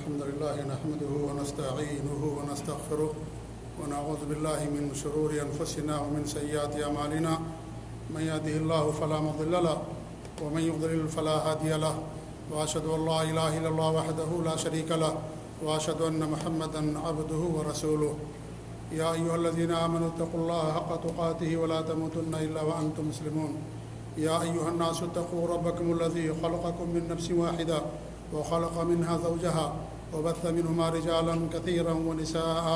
الحمد لله نحمده ونستعينه ونستغفره ونعوذ بالله من شرور أنفسنا ومن سيئات أعمالنا من يهده الله فلا مضل له ومن يضلل فلا هادي له وأشهد أن لا إله إلا الله وحده لا شريك له وأشهد أن محمدا عبده ورسوله يا أيها الذين آمنوا اتقوا الله حق تقاته ولا تموتن إلا وأنتم مسلمون يا أيها الناس اتقوا ربكم الذي خلقكم من نفس واحدة وخلق منها زوجها وبث منهما رجالا كثيرا ونساء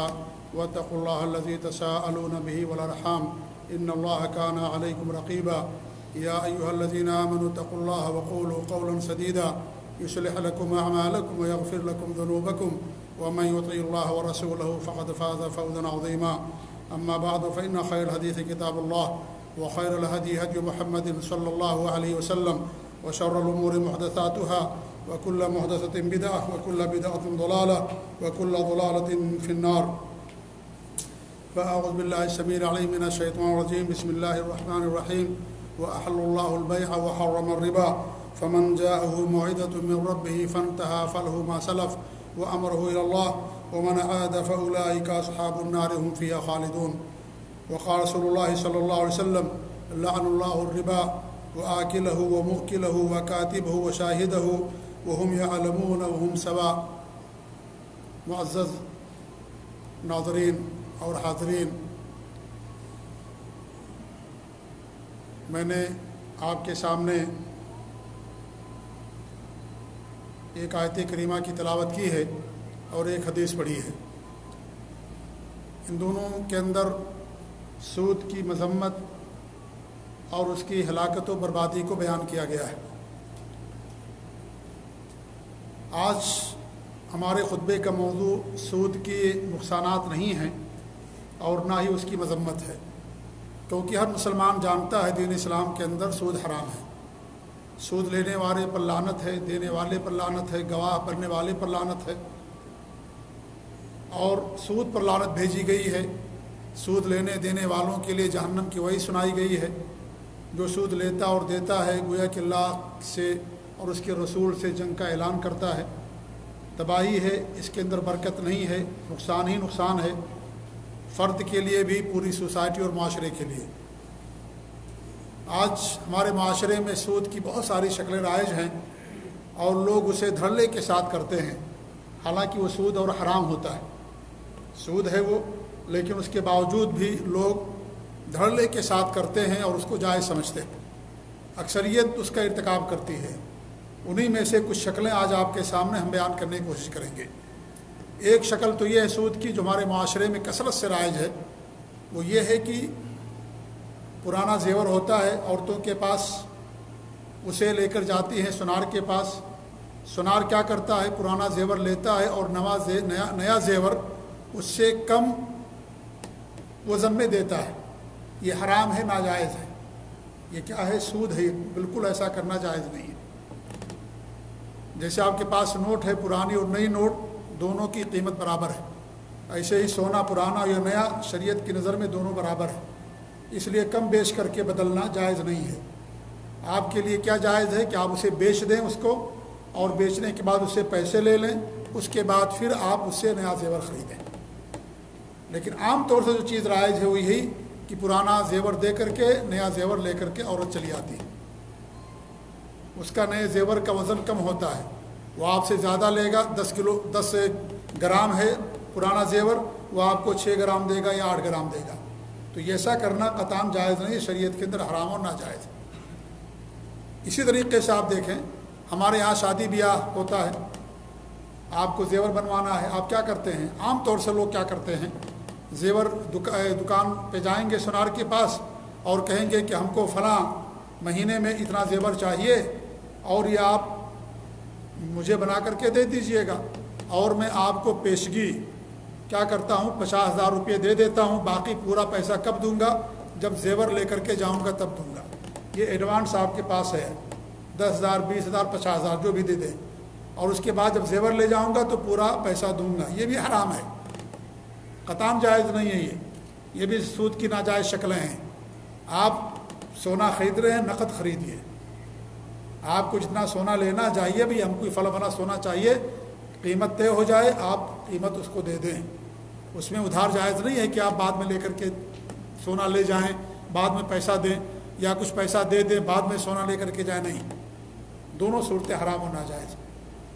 واتقوا الله الذي تساءلون به والأرحام إن الله كان عليكم رقيبا يا أيها الذين آمنوا اتقوا الله وقولوا قولا سديدا يصلح لكم أعمالكم ويغفر لكم ذنوبكم ومن يطع الله ورسوله فقد فاز فوزا عظيما أما بعد فإن خير الحديث كتاب الله وخير الهدي هدي محمد صلى الله عليه وسلم وشر الأمور محدثاتها وكل محدثة بدعة وكل بدعة ضلالة وكل ضلالة في النار فأعوذ بالله السميع العليم من الشيطان الرجيم بسم الله الرحمن الرحيم وأحل الله البيع وحرم الربا فمن جاءه موعظة من ربه فانتهى فله ما سلف وأمره إلى الله ومن عاد فأولئك أصحاب النار هم فيها خالدون وقال رسول الله صلى الله عليه وسلم لعن الله الربا وآكله ومؤكله وكاتبه وشاهده وهم يعلمون وهم سواء. معزز ناظرین اور حاضرین، میں نے آپ کے سامنے ایک آیت کریمہ کی تلاوت کی ہے اور ایک حدیث پڑھی ہے. ان دونوں کے اندر سود کی مذمت اور اس کی ہلاکت و بربادی کو بیان کیا گیا ہے. آج ہمارے خطبے کا موضوع سود کے نقصانات نہیں ہیں اور نہ ہی اس کی مذمت ہے، کیونکہ ہر مسلمان جانتا ہے دین اسلام کے اندر سود حرام ہے. سود لینے والے پر لعنت ہے، دینے والے پر لعنت ہے، گواہ بننے والے پر لعنت ہے، اور سود پر لعنت بھیجی گئی ہے. سود لینے دینے والوں کے لیے جہنم کی وعید سنائی گئی ہے. جو سود لیتا اور دیتا ہے گویا کہ اللہ سے اور اس کے رسول سے جنگ کا اعلان کرتا ہے. تباہی ہے، اس کے اندر برکت نہیں ہے، نقصان ہی نقصان ہے، فرد کے لیے بھی، پوری سوسائٹی اور معاشرے کے لیے. آج ہمارے معاشرے میں سود کی بہت ساری شکلیں رائج ہیں اور لوگ اسے دھڑلے کے ساتھ کرتے ہیں، حالانکہ وہ سود اور حرام ہوتا ہے. سود ہے وہ، لیکن اس کے باوجود بھی لوگ دھڑلے کے ساتھ کرتے ہیں اور اس کو جائز سمجھتے ہیں. اکثریت اس کا ارتکاب کرتی ہے. انہی میں سے کچھ شکلیں آج آپ کے سامنے ہم بیان کرنے کی کوشش کریں گے. ایک شکل تو یہ ہے سود کی جو ہمارے معاشرے میں کثرت سے رائج ہے، وہ یہ ہے کہ پرانا زیور ہوتا ہے عورتوں کے پاس، اسے لے کر جاتی ہیں سنار کے پاس. سنار کیا کرتا ہے؟ پرانا زیور لیتا ہے اور نیا زیور اس سے کم وزن میں دیتا ہے. یہ حرام ہے، ناجائز ہے. یہ کیا ہے؟ سود ہے. بالکل ایسا کرنا جائز نہیں ہے. جیسے آپ کے پاس نوٹ ہے، پرانی اور نئی نوٹ دونوں کی قیمت برابر ہے، ایسے ہی سونا پرانا یا نیا شریعت کی نظر میں دونوں برابر ہے. اس لیے کم بیچ کر کے بدلنا جائز نہیں ہے. آپ کے لیے کیا جائز ہے کہ آپ اسے بیچ دیں اس کو، اور بیچنے کے بعد اس سے پیسے لے لیں، اس کے بعد پھر آپ اس سے نیا زیور خریدیں. لیکن عام طور سے جو چیز رائج ہے وہ یہی کہ پرانا زیور دے کر کے نیا زیور لے کر کے عورت چلی آتی ہے. اس کا نئے زیور کا وزن کم ہوتا ہے، وہ آپ سے زیادہ لے گا. 10 گرام ہے پرانا زیور، وہ آپ کو 6 گرام دے گا یا 8 گرام دے گا. تو یہ ایسا کرنا قطعاً جائز نہیں، شریعت کے اندر حرام اور ناجائز. اسی طریقے سے آپ دیکھیں، ہمارے یہاں شادی بیاہ ہوتا ہے، آپ کو زیور بنوانا ہے. آپ کیا کرتے ہیں؟ عام طور سے لوگ کیا کرتے ہیں، زیور دکان پہ جائیں گے سنار کے پاس اور کہیں گے کہ ہم کو فلاں مہینے میں اتنا زیور چاہیے اور یہ آپ مجھے بنا کر کے دے دیجئے گا، اور میں آپ کو پیشگی کیا کرتا ہوں 50,000 روپے دے دیتا ہوں، باقی پورا پیسہ کب دوں گا؟ جب زیور لے کر کے جاؤں گا تب دوں گا. یہ ایڈوانس آپ کے پاس ہے، 10,000 20,000 50,000 جو بھی دے دیں، اور اس کے بعد جب زیور لے جاؤں گا تو پورا پیسہ دوں گا. یہ بھی حرام ہے، قطعاً جائز نہیں ہے. یہ بھی سود کی ناجائز شکلیں ہیں. آپ سونا خرید رہے ہیں، نقد خریدیے. آپ کو جتنا سونا لینا چاہیے، بھی ہم کو فلاں فلاں سونا چاہیے، قیمت طے ہو جائے آپ قیمت اس کو دے دیں. اس میں ادھار جائز نہیں ہے کہ آپ بعد میں لے کر کے سونا لے جائیں, بعد میں پیسہ دیں, یا کچھ پیسہ دے دیں بعد میں سونا لے کر کے جائیں. نہیں, دونوں صورتیں حرام و ناجائز.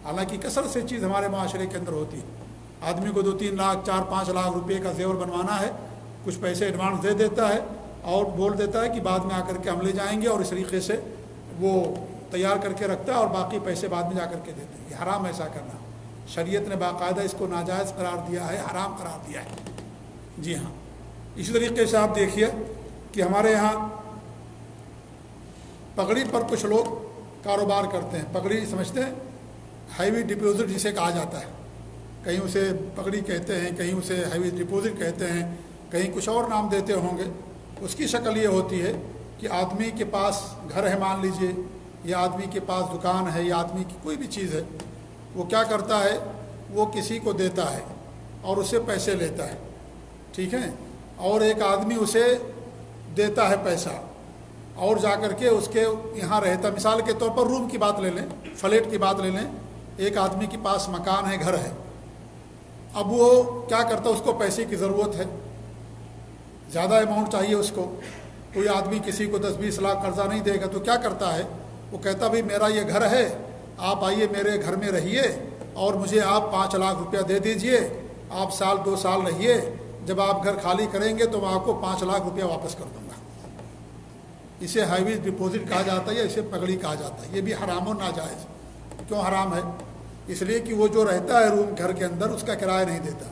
حالانکہ کثرت سے چیز ہمارے معاشرے کے اندر ہوتی ہے. آدمی کو 2-3 لاکھ 4-5 لاکھ روپے کا زیور بنوانا ہے, کچھ پیسے ایڈوانس دے دیتا ہے اور بول دیتا ہے کہ بعد میں آ کر کے ہم لے جائیں گے, اور اس طریقے سے وہ تیار کر کے رکھتا ہے اور باقی پیسے بعد میں جا کر کے دیتے ہیں. یہ حرام ایسا کرنا. شریعت نے باقاعدہ اس کو ناجائز قرار دیا ہے, حرام قرار دیا ہے. جی ہاں. اسی طریقے سے آپ دیکھیے کہ ہمارے یہاں پگڑی پر کچھ لوگ کاروبار کرتے ہیں. پگڑی سمجھتے ہیں, ہیوی ڈپوزٹ جسے کہا جاتا ہے. کہیں اسے پگڑی کہتے ہیں, کہیں اسے ہیوی ڈپوزٹ کہتے ہیں, کہیں کچھ اور نام دیتے ہوں گے. اس کی شکل یہ ہوتی ہے کہ آدمی کے پاس گھر ہے مان لیجئے, یا آدمی کے پاس دکان ہے, یا آدمی کی کوئی بھی چیز ہے, وہ کیا کرتا ہے, وہ کسی کو دیتا ہے اور اسے پیسے لیتا ہے. ٹھیک ہے, اور ایک آدمی اسے دیتا ہے پیسہ اور جا کر کے اس کے یہاں رہتا. مثال کے طور پر روم کی بات لے لیں, فلیٹ کی بات لے لیں. ایک آدمی کے پاس مکان ہے, گھر ہے. اب وہ کیا کرتا ہے, اس کو پیسے کی ضرورت ہے, زیادہ اماؤنٹ چاہیے اس کو. کوئی آدمی کسی کو 10-20 لاکھ قرضہ نہیں دے گا, تو کیا کرتا ہے, وہ کہتا بھائی میرا یہ گھر ہے, آپ آئیے میرے گھر میں رہیے اور مجھے آپ 5 لاکھ روپیہ دے دیجئے. آپ 1-2 سال رہیے, جب آپ گھر خالی کریں گے تو میں آپ کو 5 لاکھ روپیہ واپس کر دوں گا. اسے ہیوی ڈپوزٹ کہا جاتا ہے, یا اسے پگڑی کہا جاتا ہے. یہ بھی حرام و ناجائز. کیوں حرام ہے؟ اس لیے کہ وہ جو رہتا ہے روم گھر کے اندر, اس کا کرایہ نہیں دیتا.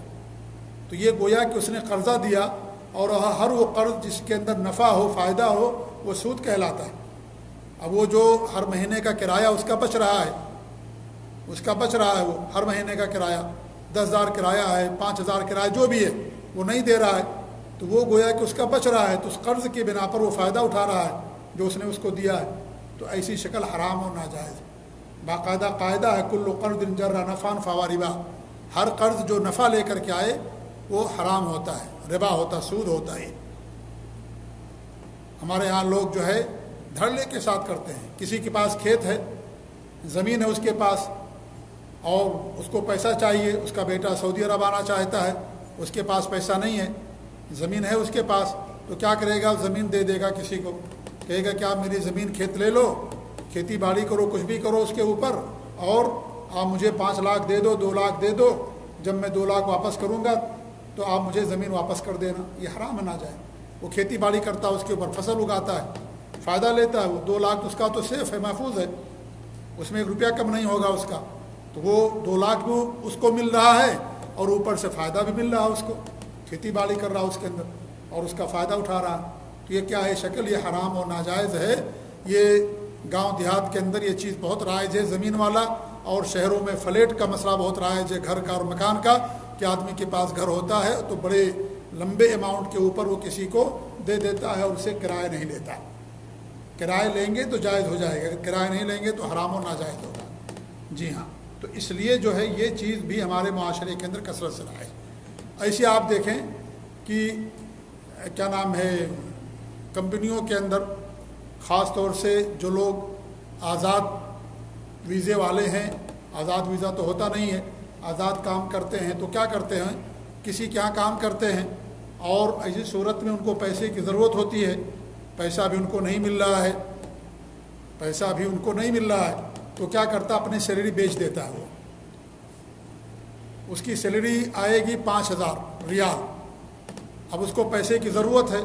تو یہ گویا کہ اس نے قرضہ دیا, اور ہر وہ قرض جس کے اندر نفع ہو, فائدہ ہو, وہ سود کہلاتا ہے. اب وہ جو ہر مہینے کا کرایہ اس کا بچ رہا ہے, وہ ہر مہینے کا کرایہ 10,000 کرایہ ہے, 5,000 کرایہ جو بھی ہے, وہ نہیں دے رہا ہے, تو وہ گویا کہ اس کا بچ رہا ہے, تو اس قرض کی بنا پر وہ فائدہ اٹھا رہا ہے جو اس نے اس کو دیا ہے. تو ایسی شکل حرام اور ناجائز. باقاعدہ قاعدہ ہے, کل قرض جر نفعا فہو ربا. ہر قرض جو نفع لے کر کے آئے وہ حرام ہوتا ہے, ربا ہوتا, سود ہوتا ہے. ہمارے ہاں لوگ جو ہے دھڑلے کے ساتھ کرتے ہیں. کسی کے پاس کھیت ہے, زمین ہے اس کے پاس, اور اس کو پیسہ چاہیے. اس کا بیٹا سعودی عرب آنا چاہتا ہے, اس کے پاس پیسہ نہیں ہے, زمین ہے اس کے پاس, تو کیا کرے گا, زمین دے دے گا کسی کو. کہے گا کہ آپ میری زمین کھیت لے لو, کھیتی باڑی کرو, کچھ بھی کرو اس کے اوپر, اور آپ مجھے 5 لاکھ دے دو, 2 لاکھ دے دو. جب میں 2 لاکھ واپس کروں گا تو آپ مجھے زمین واپس کر دینا. یہ حرام ہے, نہ جائے. وہ کھیتی باڑی کرتا ہے, اس کے اوپر فصل اگاتا ہے, فائدہ لیتا ہے. وہ 2 لاکھ اس کا تو سیف ہے, محفوظ ہے, اس میں 1 روپیہ کم نہیں ہوگا اس کا. تو وہ 2 لاکھ بھی اس کو مل رہا ہے, اور اوپر سے فائدہ بھی مل رہا ہے اس کو. کھیتی باڑی کر رہا ہے اس کے اندر, اور اس کا فائدہ اٹھا رہا ہے. تو یہ کیا ہے شکل, یہ حرام اور ناجائز ہے. یہ گاؤں دیہات کے اندر یہ چیز بہت رائج ہے, زمین والا. اور شہروں میں فلیٹ کا مسئلہ بہت رائج ہے, گھر کا اور مکان کا, کہ آدمی کے پاس گھر ہوتا ہے تو بڑے لمبے اماؤنٹ کے اوپر وہ کسی کو دے دیتا ہے اور اسے کرایہ نہیں لیتا. کرایہ لیں گے تو جائز ہو جائے گا, اگر کرایہ نہیں لیں گے تو حرام و ناجائز ہوگا. جی ہاں. تو اس لیے جو ہے یہ چیز بھی ہمارے معاشرے کے اندر کثرت سے رائج. ایسے آپ دیکھیں کہ کیا نام ہے, کمپنیوں کے اندر خاص طور سے جو لوگ آزاد ویزے والے ہیں, آزاد ویزا تو ہوتا نہیں ہے, آزاد کام کرتے ہیں, تو کیا کرتے ہیں, کسی کے یہاں کام کرتے ہیں, اور ایسی صورت میں ان کو پیسے کی ضرورت ہوتی ہے, پیسہ بھی ان کو نہیں مل رہا ہے, تو کیا کرتا, اپنی سیلری بیچ دیتا ہے. وہ اس کی سیلری آئے گی 5,000 ریال. اب اس کو پیسے کی ضرورت ہے,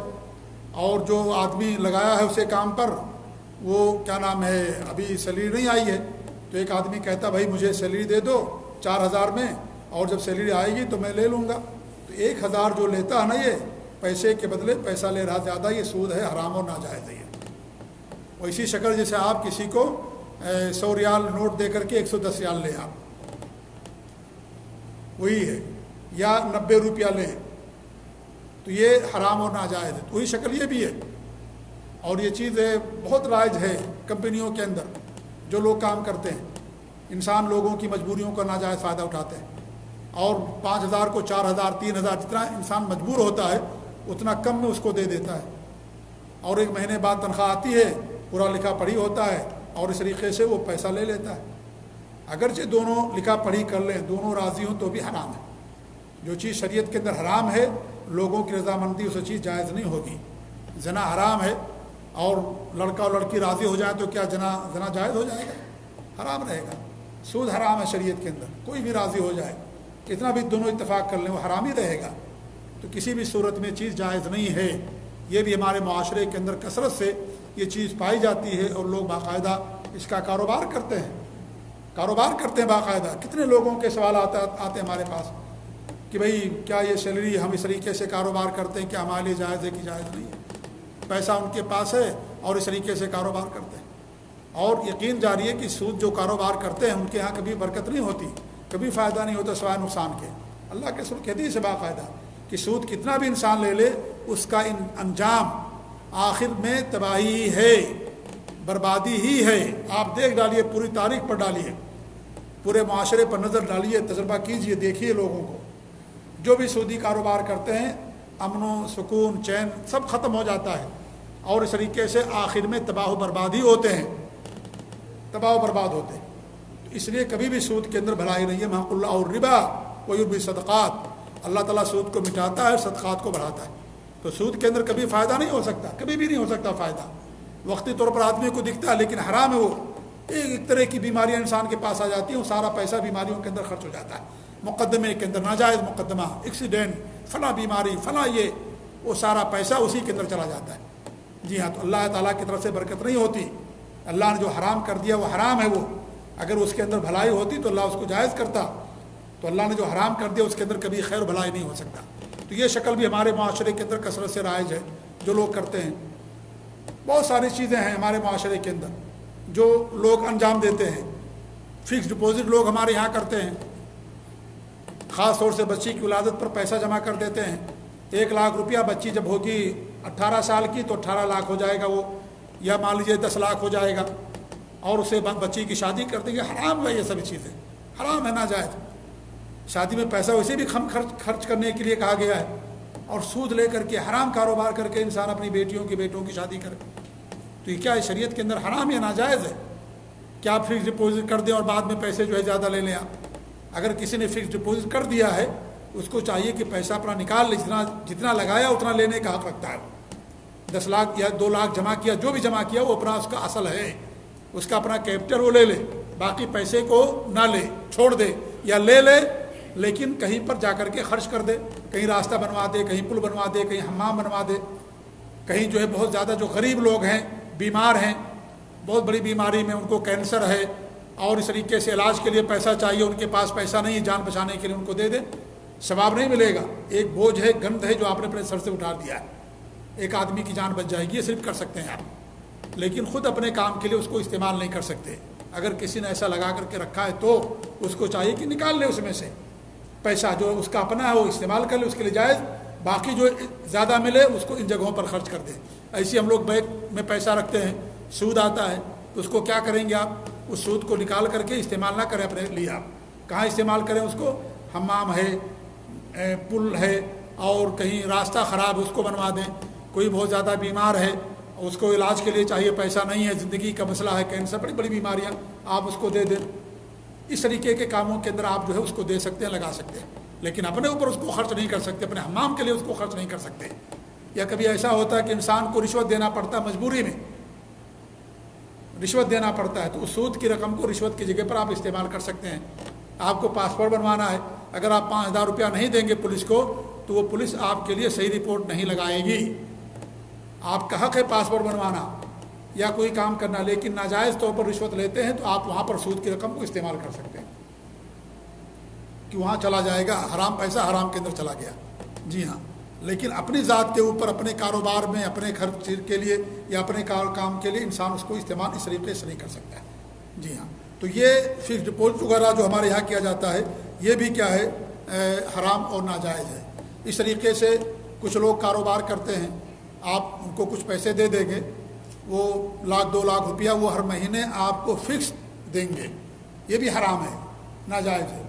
اور جو آدمی لگایا ہے اسے کام پر, وہ کیا نام ہے, ابھی سیلری نہیں آئی ہے. تو ایک آدمی کہتا بھائی مجھے سیلری دے دو 4,000 میں, اور جب سیلری آئے گی تو میں لے لوں گا. تو 1,000 جو لیتا ہے نا, یہ پیسے کے بدلے پیسہ لے رہا زیادہ, یہ سود ہے, حرام اور ناجائز ہے. اور اسی شکل جیسے آپ کسی کو 100 ریال نوٹ دے کر کے 110 ریال لیں, آپ وہی ہے, یا 90 روپیہ لیں, تو یہ حرام اور ناجائز ہے. تو وہی شکل یہ بھی ہے. اور یہ چیز بہت رائج ہے کمپنیوں کے اندر, جو لوگ کام کرتے ہیں. انسان لوگوں کی مجبوریوں کا ناجائز فائدہ اٹھاتے ہیں, اور 5,000 کو 4,000 3,000 جتنا انسان مجبور ہوتا ہے اتنا کم میں اس کو دے دیتا ہے. اور 1 مہینے بعد تنخواہ آتی ہے, پورا لکھا پڑھی ہوتا ہے, اور اس طریقے سے وہ پیسہ لے لیتا ہے. اگرچہ دونوں لکھا پڑھی کر لیں، دونوں راضی ہوں تو بھی حرام ہے۔ جو چیز شریعت کے اندر حرام ہے، لوگوں کی رضامندی اس چیز جائز نہیں ہوگی۔ زنا حرام ہے اور لڑکا اور لڑکی راضی ہو جائیں تو کیا زنا جائز ہو جائے گا؟ حرام رہے گا۔ سود حرام ہے شریعت کے اندر، کوئی بھی راضی ہو جائے، کتنا بھی دونوں اتفاق کر لیں، وہ حرام ہی رہے گا۔ تو کسی بھی صورت میں چیز جائز نہیں ہے۔ یہ بھی ہمارے معاشرے کے اندر کثرت سے یہ چیز پائی جاتی ہے اور لوگ باقاعدہ اس کا کاروبار کرتے ہیں باقاعدہ۔ کتنے لوگوں کے سوالات آتے ہیں ہمارے پاس کہ بھئی کیا یہ سیلری ہم اس طریقے سے کاروبار کرتے ہیں، کیا ہمارے لیے جائز ہے کہ جائز نہیں ہے؟ پیسہ ان کے پاس ہے اور اس طریقے سے کاروبار کرتے ہیں، اور یقین جاری ہے کہ سود جو کاروبار کرتے ہیں ان کے ہاں کبھی برکت نہیں ہوتی، کبھی فائدہ نہیں ہوتا سوائے نقصان کے۔ اللہ کے رسول کی حدیث ہے باقاعدہ کہ سود کتنا بھی انسان لے لے، اس کا انجام آخر میں تباہی ہے، بربادی ہی ہے۔ آپ دیکھ ڈالیے، پوری تاریخ پر ڈالیے، پورے معاشرے پر نظر ڈالیے، تجربہ کیجئے، دیکھیے لوگوں کو جو بھی سودی کاروبار کرتے ہیں، امن و سکون چین سب ختم ہو جاتا ہے، اور اس طریقے سے آخر میں تباہ و بربادی ہوتے ہیں، تباہ و برباد ہوتے ہیں۔ اس لیے کبھی بھی سود کے اندر بھلائی نہیں ہے۔ محق اللہ الربا ویربی صدقات، اللہ تعالیٰ سود کو مٹاتا ہے، صدقات کو بڑھاتا ہے۔ تو سود کے اندر کبھی فائدہ نہیں ہو سکتا، کبھی بھی نہیں ہو سکتا فائدہ۔ وقتی طور پر آدمی کو دکھتا ہے لیکن حرام ہے وہ۔ ایک طرح کی بیماریاں انسان کے پاس آ جاتی ہیں، وہ سارا پیسہ بیماریوں کے اندر خرچ ہو جاتا ہے، مقدمے کے اندر ناجائز مقدمہ، ایکسیڈنٹ، فلاں بیماری، فلاں یہ، وہ سارا پیسہ اسی کے اندر چلا جاتا ہے۔ جی ہاں، تو اللہ تعالیٰ کی طرف سے برکت نہیں ہوتی۔ اللہ نے جو حرام کر دیا وہ حرام ہے، وہ اگر اس کے اندر بھلائی ہوتی تو اللہ اس کو جائز کرتا، تو اللہ نے جو حرام کر دیا اس کے اندر کبھی خیر و بھلائی نہیں ہو سکتا۔ تو یہ شکل بھی ہمارے معاشرے کے اندر کثرت سے رائج ہے، جو لوگ کرتے ہیں۔ بہت ساری چیزیں ہیں ہمارے معاشرے کے اندر جو لوگ انجام دیتے ہیں۔ فکس ڈپازٹ لوگ ہمارے یہاں کرتے ہیں، خاص طور سے بچی کی ولادت پر پیسہ جمع کر دیتے ہیں۔ 1 لاکھ روپیہ، بچی جب ہوگی 18 سال کی تو 18 لاکھ ہو جائے گا وہ، یا مان لیجیے 10 لاکھ ہو جائے گا، اور اسے بچی کی شادی کر دیں گے۔ حرام ہے یہ سب چیزیں، حرام ہے، ناجائز۔ شادی میں پیسہ ویسے بھی خرچ کرنے کے لیے کہا گیا ہے، اور سود لے کر کے حرام کاروبار کر کے انسان اپنی بیٹوں کی شادی کرے، تو یہ کیا ہے؟ شریعت کے اندر حرام یا ناجائز ہے؟ کیا آپ فکس ڈپازٹ کر دیں اور بعد میں پیسے جو ہے زیادہ لے لیں آپ؟ اگر کسی نے فکس ڈپازٹ کر دیا ہے، اس کو چاہیے کہ پیسہ اپنا نکال لے، جتنا لگایا اتنا لینے کا حق رکھتا ہے۔ 10 لاکھ یا 2 لاکھ جمع کیا، جو بھی جمع کیا وہ اپنا، اس کا اصل ہے، اس کا اپنا کیپٹل وہ لے لے، باقی پیسے کو نہ لے، چھوڑ دے، یا لے لے لیکن کہیں پر جا کر کے خرچ کر دے، کہیں راستہ بنوا دے، کہیں پل بنوا دے، کہیں حمام بنوا دے، کہیں جو ہے بہت زیادہ جو غریب لوگ ہیں، بیمار ہیں، بہت بڑی بیماری میں، ان کو کینسر ہے اور اس طریقے سے علاج کے لیے پیسہ چاہیے، ان کے پاس پیسہ نہیں ہے، جان بچانے کے لیے ان کو دے دیں، ثواب نہیں ملے گا۔ ایک بوجھ ہے، گند ہے جو آپ نے اپنے سر سے اٹھا دیا ہے، ایک آدمی کی جان بچ جائے گی، یہ صرف کر سکتے ہیں آپ، لیکن خود اپنے کام کے لیے اس کو استعمال نہیں کر سکتے۔ اگر کسی نے ایسا لگا کر کے رکھا ہے تو اس کو چاہیے کہ نکال لے اس میں سے پیسہ، جو اس کا اپنا ہے وہ استعمال کر لے، اس کے لیے جائز، باقی جو زیادہ ملے اس کو ان جگہوں پر خرچ کر دیں۔ ایسے ہم لوگ بینک میں پیسہ رکھتے ہیں، سود آتا ہے، تو اس کو کیا کریں گے آپ؟ اس سود کو نکال کر کے استعمال نہ کریں اپنے لیے، آپ کہاں استعمال کریں اس کو؟ حمام ہے، پل ہے، اور کہیں راستہ خراب اس کو بنوا دیں، کوئی بہت زیادہ بیمار ہے، اس کو علاج کے لیے چاہیے، پیسہ نہیں ہے، زندگی کا مسئلہ ہے، کینسر، بڑی بڑی بیماریاں، آپ اس کو دے دیں۔ اس طریقے کے کاموں کے اندر آپ جو ہے اس کو دے سکتے ہیں، لگا سکتے ہیں، لیکن اپنے اوپر اس کو خرچ نہیں کر سکتے، اپنے حمام کے لیے اس کو خرچ نہیں کر سکتے۔ یا کبھی ایسا ہوتا ہے کہ انسان کو رشوت دینا پڑتا ہے، مجبوری میں رشوت دینا پڑتا ہے، تو اس سود کی رقم کو رشوت کی جگہ پر آپ استعمال کر سکتے ہیں۔ آپ کو پاسپورٹ بنوانا ہے، اگر آپ 5000 روپیہ نہیں دیں گے پولیس کو تو وہ پولیس آپ کے لیے صحیح رپورٹ نہیں لگائے گی۔ آپ کا حق ہے پاسپورٹ بنوانا یا کوئی کام کرنا، لیکن ناجائز طور پر رشوت لیتے ہیں تو آپ وہاں پر سود کی رقم کو استعمال کر سکتے ہیں کہ وہاں چلا جائے گا، حرام پیسہ حرام کے اندر چلا گیا۔ جی ہاں، لیکن اپنی ذات کے اوپر، اپنے کاروبار میں، اپنے خرچ کے لیے یا اپنے کام کے لیے انسان اس کو استعمال اس طریقے سے نہیں کر سکتا ہے۔ جی ہاں، تو یہ فکس ڈپازٹ وغیرہ جو ہمارے یہاں کیا جاتا ہے یہ بھی کیا ہے؟ حرام اور ناجائز ہے۔ اس طریقے سے کچھ لوگ کاروبار کرتے ہیں، آپ ان کو کچھ پیسے دے دیں گے، وہ 1 لاکھ 2 لاکھ روپیہ وہ ہر مہینے آپ کو فکس دیں گے، یہ بھی حرام ہے، ناجائز ہے۔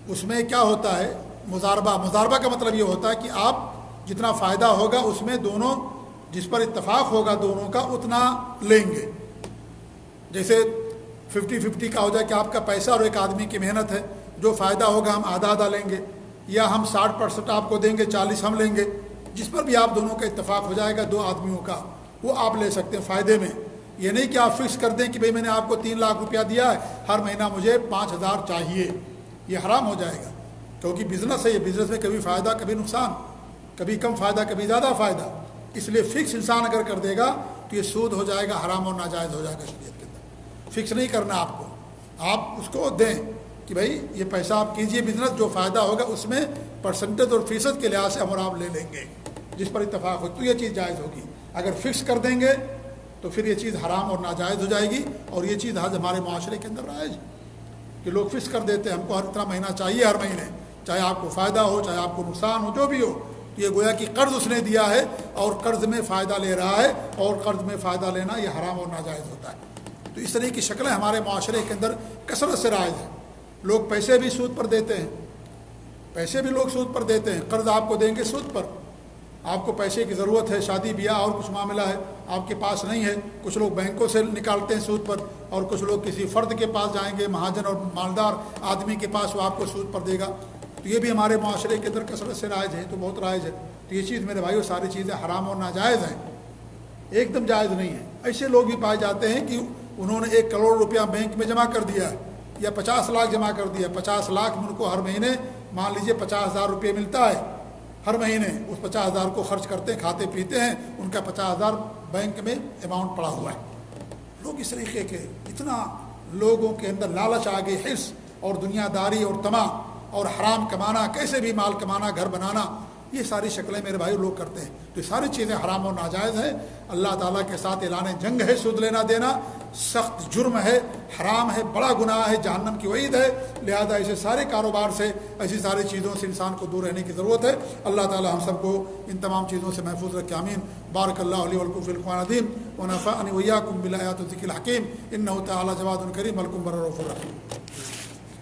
اس میں کیا ہوتا ہے؟ مضاربہ کا مطلب یہ ہوتا ہے کہ آپ جتنا فائدہ ہوگا اس میں دونوں، جس پر اتفاق ہوگا دونوں کا، اتنا لیں گے۔ جیسے 50-50 کا ہو جائے کہ آپ کا پیسہ اور ایک آدمی کی محنت ہے، جو فائدہ ہوگا ہم آدھا آدھا لیں گے، یا ہم 60% آپ کو دیں گے 40 ہم لیں گے، جس پر بھی آپ دونوں کا اتفاق ہو جائے گا 2 آدمیوں کا، وہ آپ لے سکتے ہیں فائدے میں۔ یہ نہیں کہ آپ فکس کر دیں کہ بھئی میں نے آپ کو 3 لاکھ روپیہ دیا ہے، ہر مہینہ مجھے 5,000 چاہیے، یہ حرام ہو جائے گا، کیونکہ بزنس ہے، یہ بزنس میں کبھی فائدہ کبھی نقصان، کبھی کم فائدہ کبھی زیادہ فائدہ، اس لیے فکس انسان اگر کر دے گا تو یہ سود ہو جائے گا، حرام اور ناجائز ہو جائے گا شریعت کے اندر۔ فکس نہیں کرنا آپ کو، آپ اس کو دیں کہ بھائی یہ پیسہ آپ کیجئے بزنس، جو فائدہ ہوگا اس میں پرسنٹیج اور فیصد کے لحاظ سے ہم اور آپ لے لیں گے، جس پر اتفاق ہو تو یہ چیز جائز ہوگی۔ اگر فکس کر دیں گے تو پھر یہ چیز حرام اور ناجائز ہو جائے گی، اور یہ چیز آج ہمارے معاشرے کے اندر رائج ہے کہ لوگ فکس کر دیتے ہیں ہم کو ہر اتنا مہینہ چاہیے، ہر مہینے، چاہے آپ کو فائدہ ہو چاہے آپ کو نقصان ہو، جو بھی ہو، یہ گویا کہ قرض اس نے دیا ہے اور قرض میں فائدہ لے رہا ہے، اور قرض میں فائدہ لینا یہ حرام اور ناجائز ہوتا ہے۔ تو اس طرح کی شکلیں ہمارے معاشرے کے اندر کثرت سے رائج ہیں۔ لوگ پیسے بھی سود پر دیتے ہیں، پیسے بھی لوگ سود پر دیتے ہیں، قرض آپ کو دیں گے سود پر، آپ کو پیسے کی ضرورت ہے، شادی بیاہ اور کچھ معاملہ ہے، آپ کے پاس نہیں ہے، کچھ لوگ بینکوں سے نکالتے ہیں سود پر، اور کچھ لوگ کسی فرد کے پاس جائیں گے، مہاجن اور مالدار آدمی کے پاس، وہ آپ کو سود پر دے گا۔ تو یہ بھی ہمارے معاشرے کے اندر کثرت سے رائج ہے، تو بہت رائج ہے۔ تو یہ چیز میرے بھائیو ساری چیزیں حرام اور ناجائز ہیں، ایک دم جائز نہیں ہے۔ ایسے لوگ بھی پائے جاتے ہیں کہ انہوں نے 1 کروڑ روپیہ بینک میں جمع کر دیا ہے، یا 50 لاکھ جمع کر دیا، 50 لاکھ میں ان کو ہر مہینے مان لیجئے 50,000 روپے ملتا ہے، ہر مہینے اس 50,000 کو خرچ کرتے ہیں، کھاتے پیتے ہیں، ان کا 50,000 بینک میں اماؤنٹ پڑا ہوا ہے۔ لوگ اس طریقے کے اتنا لوگوں کے اندر لالچ آ گئی، حرص اور دنیا داری اور طمع اور حرام کمانا، کیسے بھی مال کمانا، گھر بنانا، یہ ساری شکلیں میرے بھائی لوگ کرتے ہیں۔ تو یہ ساری چیزیں حرام اور ناجائز ہیں۔ اللہ تعالیٰ کے ساتھ اعلان جنگ ہے، سود لینا دینا سخت جرم ہے، حرام ہے، بڑا گناہ ہے، جہنم کی وعید ہے۔ لہذا ایسے سارے کاروبار سے، ایسی ساری چیزوں سے انسان کو دور رہنے کی ضرورت ہے۔ اللہ تعالیٰ ہم سب کو ان تمام چیزوں سے محفوظ رکھے، آمین۔ بارک اللہ علی ولکم فی القرآن العظیم ونفعنی وإیاکم بالآیات والذکر الحکیم، انہ تعالیٰ جواد کریم الکم بر رؤوف رحیم۔